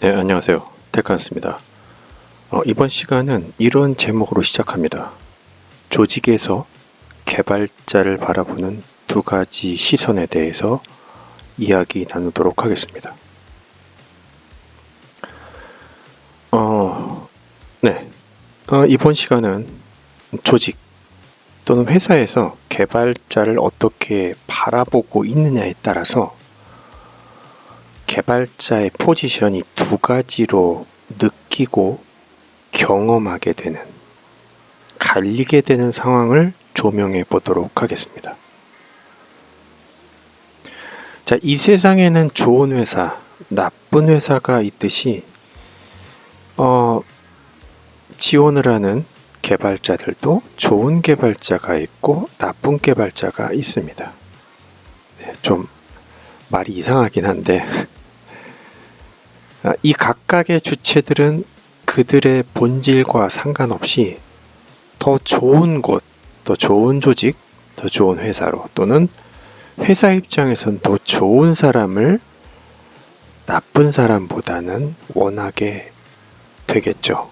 네, 안녕하세요. 테크한스입니다. 이번 시간은 이런 제목으로 시작합니다. 조직에서 개발자를 바라보는 두 가지 시선에 대해서 이야기 나누도록 하겠습니다. 이번 시간은 조직 또는 회사에서 개발자를 어떻게 바라보고 있느냐에 따라서 개발자의 포지션이 두 가지로 느끼고 경험하게 되는, 갈리게 되는 상황을 조명해 보도록 하겠습니다. 자, 이 세상에는 좋은 회사, 나쁜 회사가 있듯이 지원을 하는 개발자들도 좋은 개발자가 있고 나쁜 개발자가 있습니다. 네, 좀 말이 이상하긴 한데 이 각각의 주체들은 그들의 본질과 상관없이 더 좋은 곳, 더 좋은 조직, 더 좋은 회사로, 또는 회사 입장에선 더 좋은 사람을 나쁜 사람보다는 원하게 되겠죠.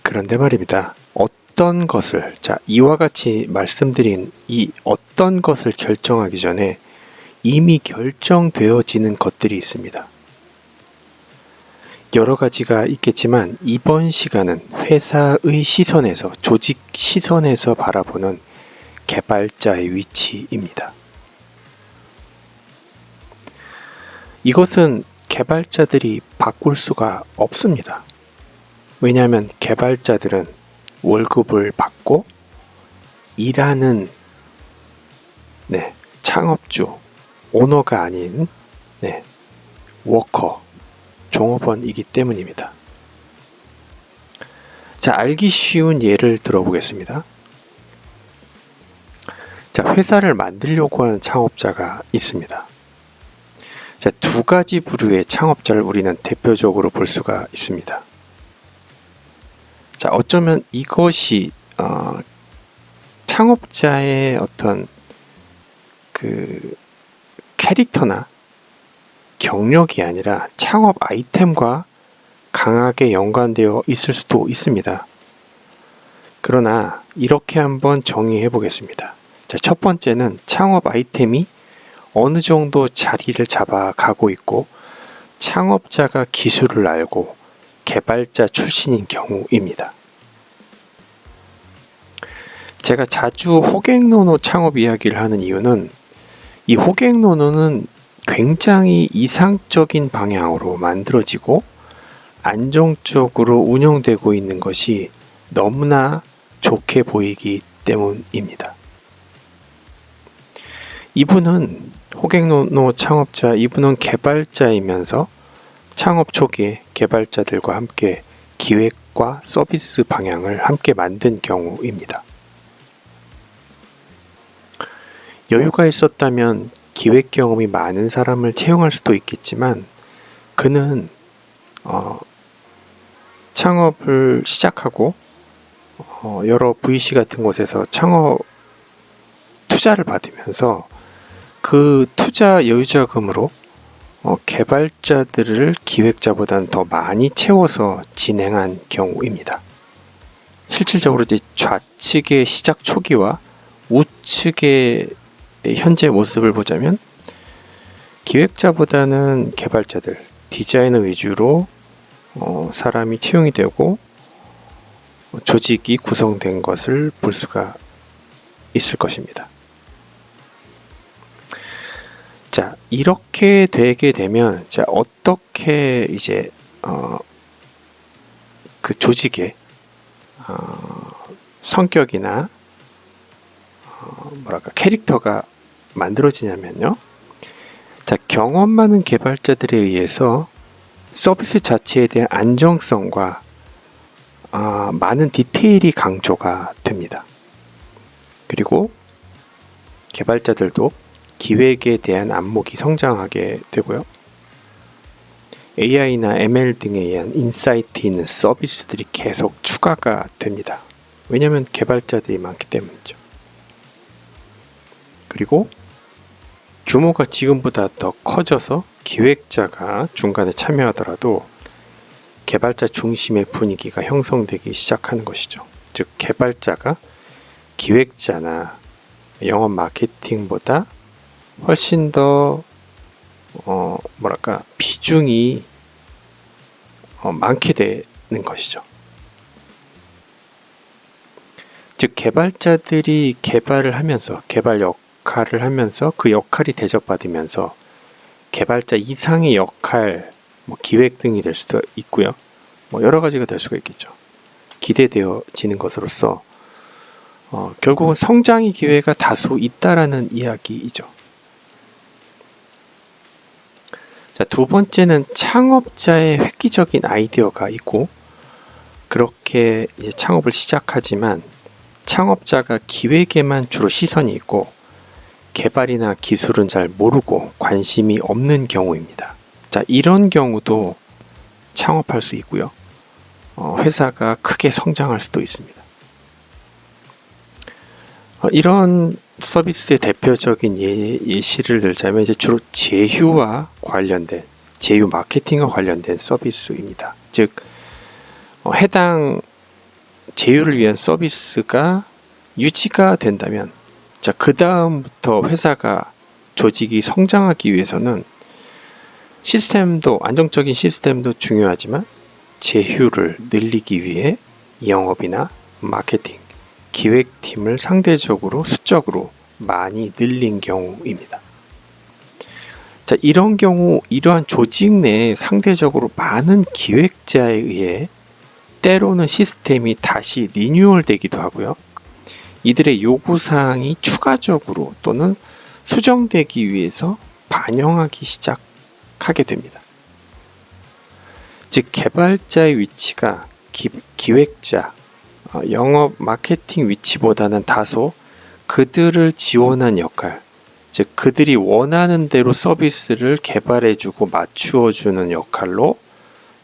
그런데 말입니다. 어떤 것을, 이와 같이 말씀드린 이 어떤 것을 결정하기 전에 이미 결정되어지는 것들이 있습니다. 여러 가지가 있겠지만 이번 시간은 회사의 시선에서, 조직 시선에서 바라보는 개발자의 위치입니다. 이것은 개발자들이 바꿀 수가 없습니다. 왜냐하면 개발자들은 월급을 받고 일하는 창업주, 오너가 아닌 워커, 종업원이기 때문입니다. 자, 알기 쉬운 예를 들어보겠습니다. 자, 회사를 만들려고 하는 창업자가 있습니다. 자, 두 가지 부류의 창업자를 우리는 대표적으로 볼 수가 있습니다. 자, 어쩌면 이것이 창업자의 어떤 그 캐릭터나 경력이 아니라 창업 아이템과 강하게 연관되어 있을 수도 있습니다. 그러나 이렇게 한번 정의해 보겠습니다. 자, 첫 번째는 창업 아이템이 어느 정도 자리를 잡아가고 있고 창업자가 기술을 알고 개발자 출신인 경우입니다. 제가 자주 호갱노노 창업 이야기를 하는 이유는 이 호갱노노는 굉장히 이상적인 방향으로 만들어지고 안정적으로 운영되고 있는 것이 너무나 좋게 보이기 때문입니다. 이분은 호갱노노 창업자, 이분은 개발자이면서 창업 초기에 개발자들과 함께 기획과 서비스 방향을 함께 만든 경우입니다. 여유가 있었다면 기획 경험이 많은 사람을 채용할 수도 있겠지만 그는 창업을 시작하고 여러 VC 같은 곳에서 창업 투자를 받으면서 그 투자 여유자금으로 개발자들을 기획자보다는 더 많이 채워서 진행한 경우입니다. 실질적으로 이제 좌측의 시작 초기와 우측의 현재 모습을 보자면 기획자보다는 개발자들, 디자이너 위주로 사람이 채용이 되고 조직이 구성된 것을 볼 수가 있을 것입니다. 자, 이렇게 되게 되면 어떻게 이제 그 조직의 성격이나 캐릭터가 만들어지냐면요. 자, 경험 많은 개발자들에 의해서 서비스 자체에 대한 안정성과 많은 디테일이 강조가 됩니다. 그리고 개발자들도 기획에 대한 안목이 성장하게 되고요. AI나 ML 등에 의한 인사이트 있는 서비스들이 계속 추가가 됩니다. 왜냐하면 개발자들이 많기 때문이죠. 그리고 규모가 지금보다 더 커져서 기획자가 중간에 참여하더라도 개발자 중심의 분위기가 형성되기 시작하는 것이죠. 즉 개발자가 기획자나 영업 마케팅보다 훨씬 더 비중이 많게 되는 것이죠. 즉 개발자들이 개발을 하면서 개발 역할을 하면서 그 역할이 대접받으면서 개발자 이상의 역할, 기획 등이 될 수도 있고요. 여러 가지가 될 수가 있겠죠. 기대되어지는 것으로서 결국은 성장의 기회가 다소 있다라는 이야기이죠. 자, 두 번째는 창업자의 획기적인 아이디어가 있고 그렇게 이제 창업을 시작하지만 창업자가 기획에만 주로 시선이 있고 개발이나 기술은 잘 모르고 관심이 없는 경우입니다. 자, 이런 경우도 창업할 수 있고요. 회사가 크게 성장할 수도 있습니다. 이런 서비스의 대표적인 예시를 들자면 이제 주로 제휴와 관련된 제휴 마케팅과 관련된 서비스입니다. 즉 해당 제휴를 위한 서비스가 유지가 된다면 자, 그 다음부터 회사가 조직이 성장하기 위해서는 시스템도 안정적인 시스템도 중요하지만 제휴를 늘리기 위해 영업이나 마케팅, 기획팀을 상대적으로 수적으로 많이 늘린 경우입니다. 자, 이런 경우 이러한 조직 내에 상대적으로 많은 기획자에 의해 때로는 시스템이 다시 리뉴얼 되기도 하고요. 이들의 요구사항이 추가적으로 또는 수정되기 위해서 반영하기 시작하게 됩니다. 즉 개발자의 위치가 기획자, 영업 마케팅 위치보다는 다소 그들을 지원한 역할, 즉 그들이 원하는 대로 서비스를 개발해주고 맞추어주는 역할로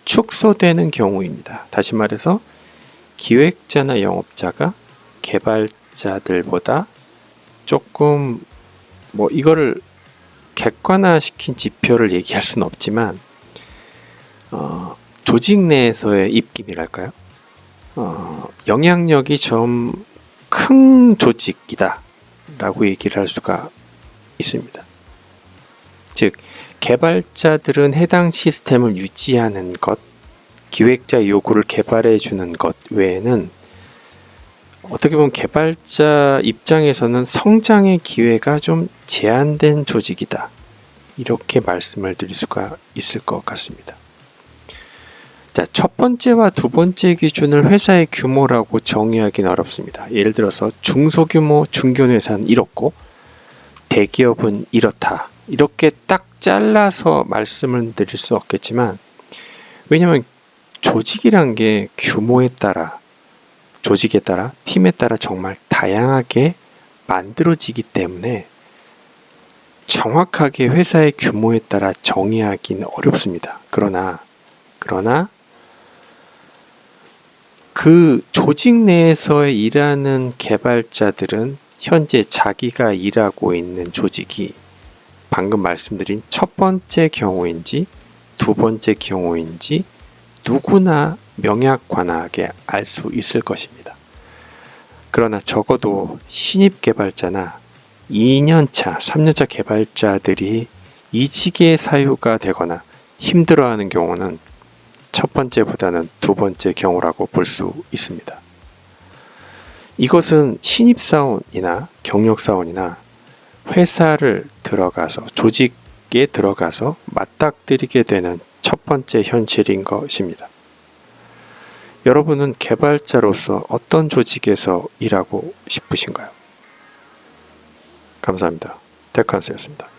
축소되는 경우입니다. 다시 말해서 기획자나 영업자가 개발자들보다 조금 이거를 객관화시킨 지표를 얘기할 수는 없지만 조직 내에서의 입김이랄까요? 영향력이 좀 큰 조직이다 라고 얘기를 할 수가 있습니다. 즉 개발자들은 해당 시스템을 유지하는 것, 기획자 요구를 개발해 주는 것 외에는 어떻게 보면 개발자 입장에서는 성장의 기회가 좀 제한된 조직이다. 이렇게 말씀을 드릴 수가 있을 것 같습니다. 자, 첫 번째와 두 번째 기준을 회사의 규모라고 정의하기는 어렵습니다. 예를 들어서 중소규모 중견회사는 이렇고 대기업은 이렇다. 이렇게 딱 잘라서 말씀을 드릴 수 없겠지만 왜냐하면 조직이란 게 규모에 따라 조직에 따라 팀에 따라 정말 다양하게 만들어지기 때문에 정확하게 회사의 규모에 따라 정의하기는 어렵습니다. 그러나 그 조직 내에서 일하는 개발자들은 현재 자기가 일하고 있는 조직이 방금 말씀드린 첫 번째 경우인지 두 번째 경우인지 누구나 명약관하게 알 수 있을 것입니다. 그러나 적어도 신입 개발자나 2년차, 3년차 개발자들이 이직의 사유가 되거나 힘들어하는 경우는 첫 번째보다는 두 번째 경우라고 볼 수 있습니다. 이것은 신입사원이나 경력사원이나 회사를 들어가서 조직에 들어가서 맞닥뜨리게 되는 첫 번째 현실인 것입니다. 여러분은 개발자로서 어떤 조직에서 일하고 싶으신가요? 감사합니다. 테크한스였습니다.